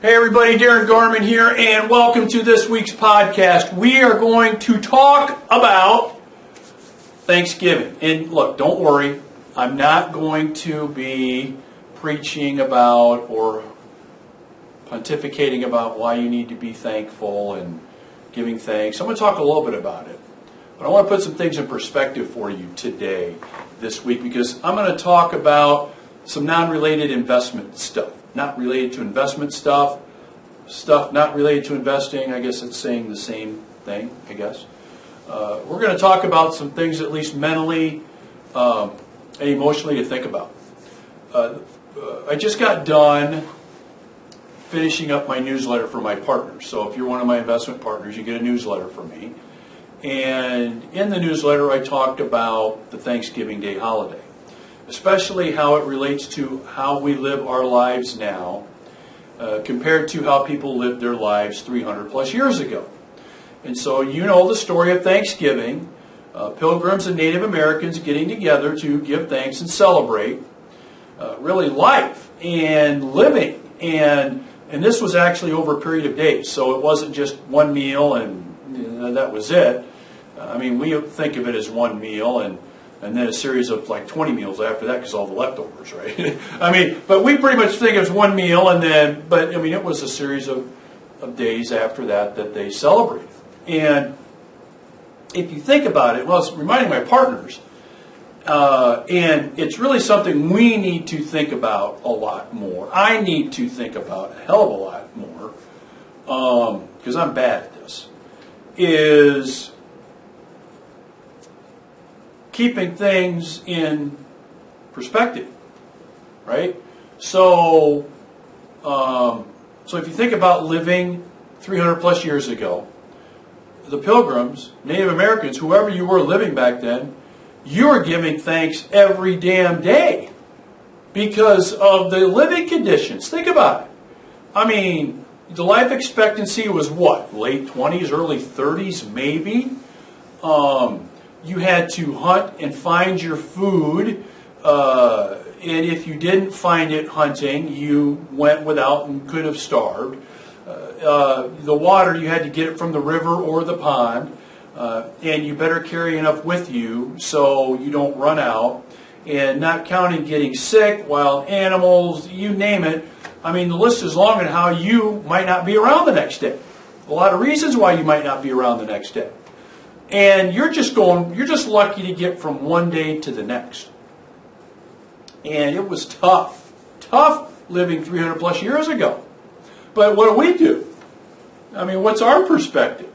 Hey everybody, Darin Garman here, and welcome to this week's podcast. We are going to talk about Thanksgiving. And look, don't worry, I'm not going to be preaching about or pontificating about why you need to be thankful and giving thanks. I'm going to talk a little bit about it. But I want to put some things in perspective for you today, this week, because I'm going to talk about some non-related investment stuff. Not related to investment stuff not related to investing. I guess it's saying the same thing, I guess. We're going to talk about some things at least mentally and emotionally to think about. I just got done finishing up my newsletter for my partners. So if you're one of my investment partners, you get a newsletter from me. And in the newsletter, I talked about the Thanksgiving Day holiday, especially how it relates to how we live our lives now compared to how people lived their lives 300 plus years ago. And so you know the story of Thanksgiving, pilgrims and Native Americans getting together to give thanks and celebrate really life and living. And this was actually over a period of days, so it wasn't just one meal and that was it. I mean, we think of it as one meal and then a series of like 20 meals after that because all the leftovers, right? I mean, but we pretty much think it was one meal but I mean, it was a series of days after that they celebrated. And if you think about it, well, it's reminding my partners, and it's really something we need to think about a lot more. I need to think about a hell of a lot more, because I'm bad at this, is keeping things in perspective, right? So if you think about living 300 plus years ago, the Pilgrims, Native Americans, whoever you were living back then, you were giving thanks every damn day because of the living conditions. Think about it. I mean, the life expectancy was what? Late 20s, early 30s, maybe? You had to hunt and find your food, and if you didn't find it hunting, you went without and could have starved. The water, you had to get it from the river or the pond, and you better carry enough with you so you don't run out, and not counting getting sick, wild animals, you name it. I mean, the list is long on how you might not be around the next day. A lot of reasons why you might not be around the next day. And you're just lucky to get from one day to the next. And it was tough living 300 plus years ago. But what do? I mean, what's our perspective?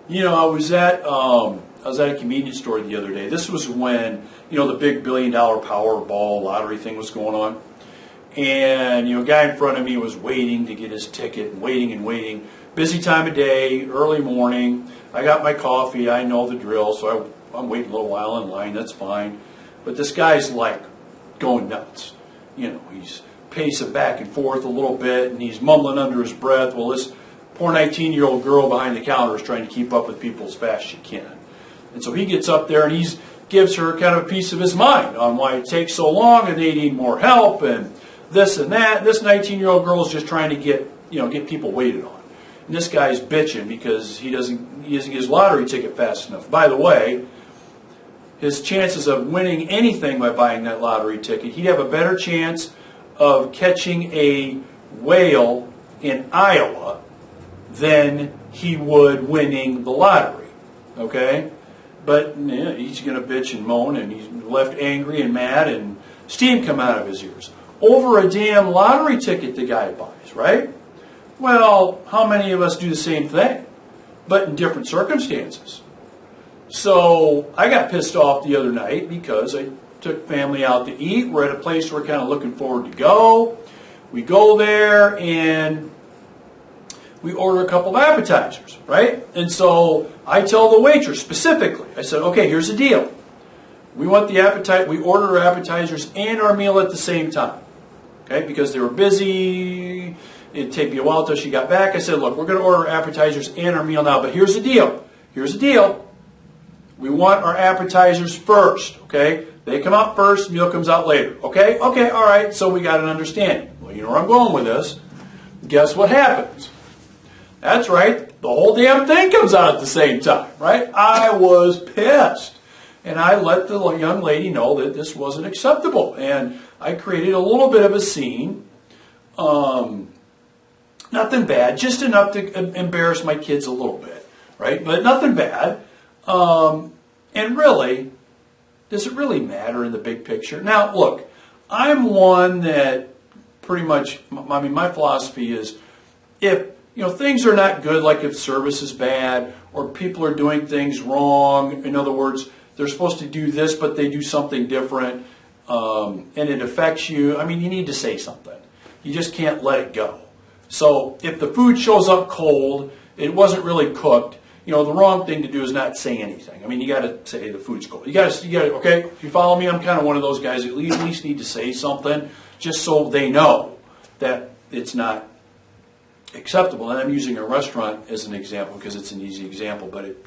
You know, I was at a convenience store the other day. This was when, you know, the big $1 billion Powerball lottery thing was going on. And, you know, a guy in front of me was waiting to get his ticket, and waiting. Busy time of day, early morning. I got my coffee. I know the drill, so I'm waiting a little while in line. That's fine. But this guy's like going nuts. You know, he's pacing back and forth a little bit, and he's mumbling under his breath. Well, this poor 19-year-old girl behind the counter is trying to keep up with people as fast as she can. And so he gets up there and he gives her kind of a piece of his mind on why it takes so long and they need more help and this and that. This 19-year-old girl is just trying to get people waited on. And this guy's bitching because he doesn't get his lottery ticket fast enough. By the way, his chances of winning anything by buying that lottery ticket, he'd have a better chance of catching a whale in Iowa than he would winning the lottery. Okay? But yeah, he's going to bitch and moan, and he's left angry and mad, and steam come out of his ears. Over a damn lottery ticket the guy buys, right? Well, how many of us do the same thing, but in different circumstances? So I got pissed off the other night because I took family out to eat. We're at a place we're kind of looking forward to go. We go there and we order a couple of appetizers, right? And so I tell the waitress specifically, I said, okay, here's the deal. We want the appetizer. We order our appetizers and our meal at the same time, okay? Because they were busy. It'd take me a while until she got back. I said, look, we're going to order appetizers and our meal now, but here's the deal. We want our appetizers first, okay? They come out first, meal comes out later, okay? Okay, all right, so we got an understanding. Well, you know where I'm going with this. guess what happens? That's right, the whole damn thing comes out at the same time, right? I was pissed. And I let the young lady know that this wasn't acceptable. And I created a little bit of a scene. Nothing bad, just enough to embarrass my kids a little bit, right? But nothing bad. And really, does it really matter in the big picture? Now, look, I'm one that pretty much, I mean, my philosophy is if, things are not good, like if service is bad or people are doing things wrong, in other words, they're supposed to do this, but they do something different, and it affects you, I mean, you need to say something. You just can't let it go. So if the food shows up cold, it wasn't really cooked, the wrong thing to do is not say anything. I mean, you got to say the food's cold. You got to, okay, if you follow me, I'm kind of one of those guys that at least need to say something just so they know that it's not acceptable. And I'm using a restaurant as an example because it's an easy example, but it,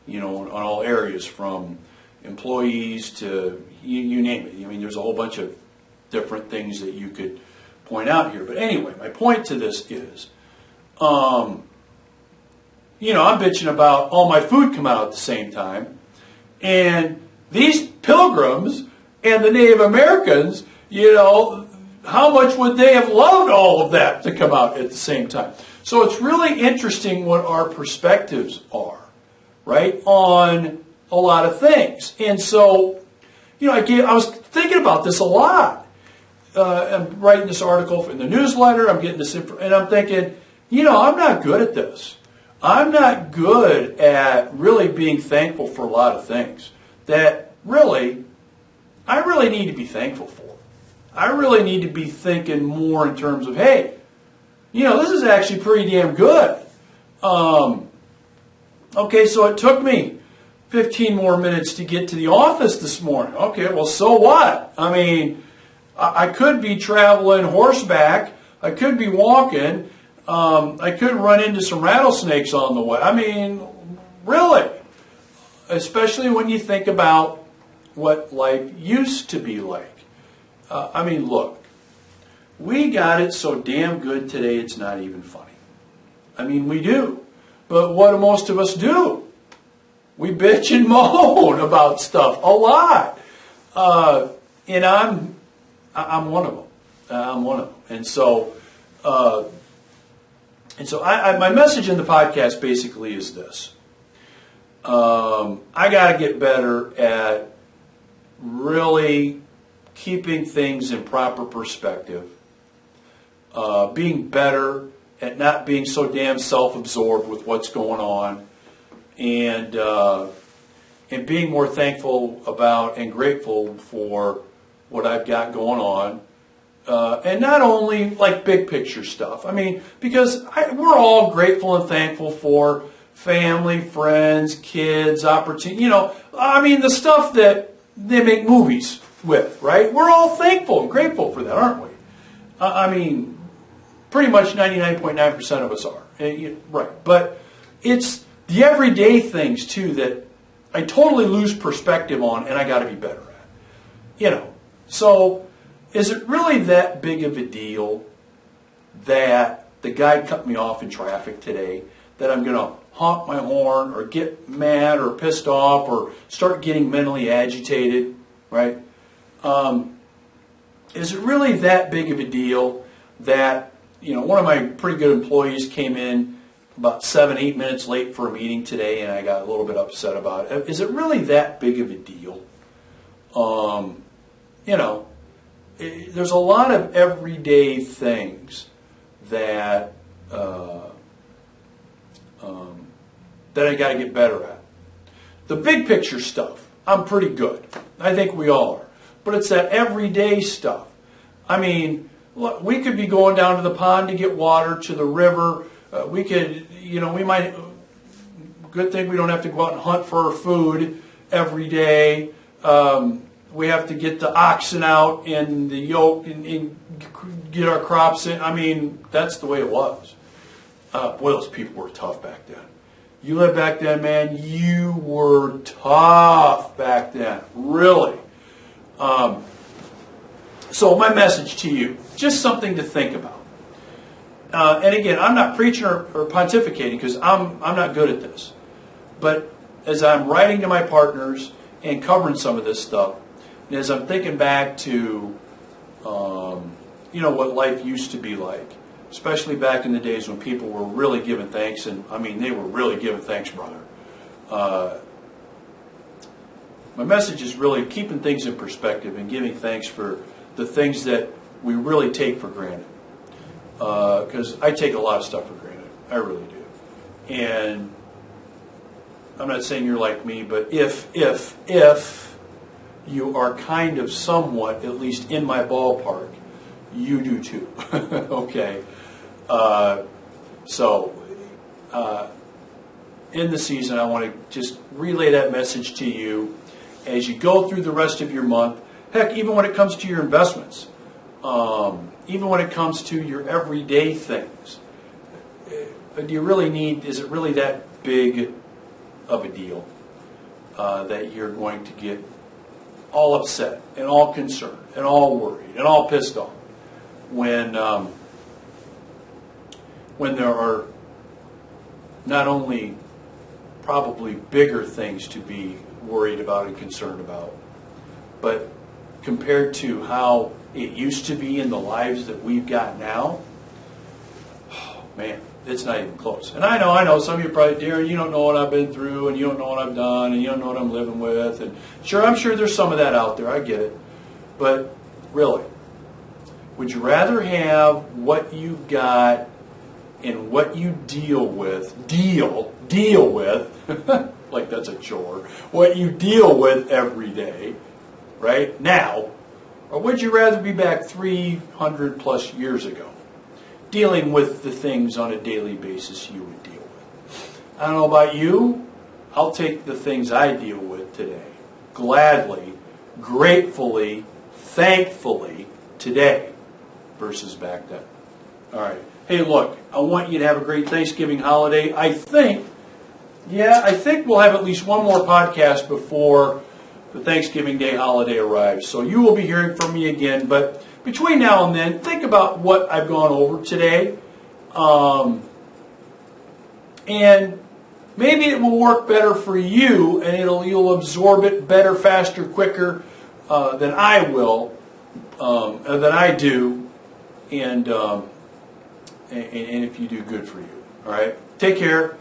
on all areas from employees to you name it. I mean, there's a whole bunch of different things that you could point out here. But anyway, my point to this is, I'm bitching about all my food come out at the same time. And these pilgrims and the Native Americans, how much would they have loved all of that to come out at the same time? So it's really interesting what our perspectives are, right, on a lot of things. And so, I was thinking about this a lot. I'm writing this article in the newsletter, I'm getting this info, and I'm thinking, I'm not good at this. I'm not good at really being thankful for a lot of things that I really need to be thankful for. I really need to be thinking more in terms of, hey, this is actually pretty damn good. Okay, so it took me 15 more minutes to get to the office this morning. Okay, well, so what? I mean, I could be traveling horseback. I could be walking. I could run into some rattlesnakes on the way. I mean, really. Especially when you think about what life used to be like. Look, we got it so damn good today it's not even funny. I mean, we do. But what do most of us do? We bitch and moan about stuff a lot. And I'm one of them. I'm one of them. And so my message in the podcast basically is this. I got to get better at really keeping things in proper perspective, being better at not being so damn self-absorbed with what's going on, and being more thankful about and grateful for what I've got going on. And not only like big picture stuff. I mean, because we're all grateful and thankful for family, friends, kids, opportunity. The stuff that they make movies with, right? We're all thankful and grateful for that, aren't we? Pretty much 99.9% of us are. Right. But it's the everyday things, too, that I totally lose perspective on and I got to be better at. So is it really that big of a deal that the guy cut me off in traffic today, that I'm going to honk my horn or get mad or pissed off or start getting mentally agitated, right? Is it really that big of a deal that, one of my pretty good employees came in about 7-8 minutes late for a meeting today and I got a little bit upset about it. Is it really that big of a deal? There's a lot of everyday things that that I got to get better at. The big picture stuff, I'm pretty good. I think we all are. But it's that everyday stuff. I mean, look, we could be going down to the pond to get water, to the river. We could, we might, good thing we don't have to go out and hunt for our food every day. We have to get the oxen out and the yoke and get our crops in. I mean, that's the way it was. Boy, those people were tough back then. You lived back then, man, you were tough back then. Really. So my message to you, just something to think about. and again, I'm not preaching or pontificating because I'm not good at this. But as I'm writing to my partners and covering some of this stuff, and as I'm thinking back to, what life used to be like, especially back in the days when people were really giving thanks, and I mean, they were really giving thanks, brother. My message is really keeping things in perspective and giving thanks for the things that we really take for granted. Because I take a lot of stuff for granted. I really do. And I'm not saying you're like me, but if you are kind of somewhat, at least in my ballpark, you do too. Okay. In the season, I want to just relay that message to you as you go through the rest of your month. Heck, even when it comes to your investments, even when it comes to your everyday things, is it really that big of a deal that you're going to get all upset and all concerned and all worried and all pissed off when there are not only probably bigger things to be worried about and concerned about, but compared to how it used to be in the lives that we've got now, oh, man, it's not even close. And I know, some of you probably, Darin, you don't know what I've been through, and you don't know what I've done, and you don't know what I'm living with, and I'm sure there's some of that out there, I get it. But really, would you rather have what you've got and what you deal with, like that's a chore, what you deal with every day, right, now, or would you rather be back 300 plus years ago, dealing with the things on a daily basis you would deal with? I don't know about you, I'll take the things I deal with today, gladly, gratefully, thankfully, today, versus back then. All right. Hey, look, I want you to have a great Thanksgiving holiday. I think we'll have at least one more podcast before the Thanksgiving Day holiday arrives. So you will be hearing from me again. But between now and then, think about what I've gone over today. And maybe it will work better for you, and you'll absorb it better, faster, quicker than I will, than I do. And if you do, good for you. All right? Take care.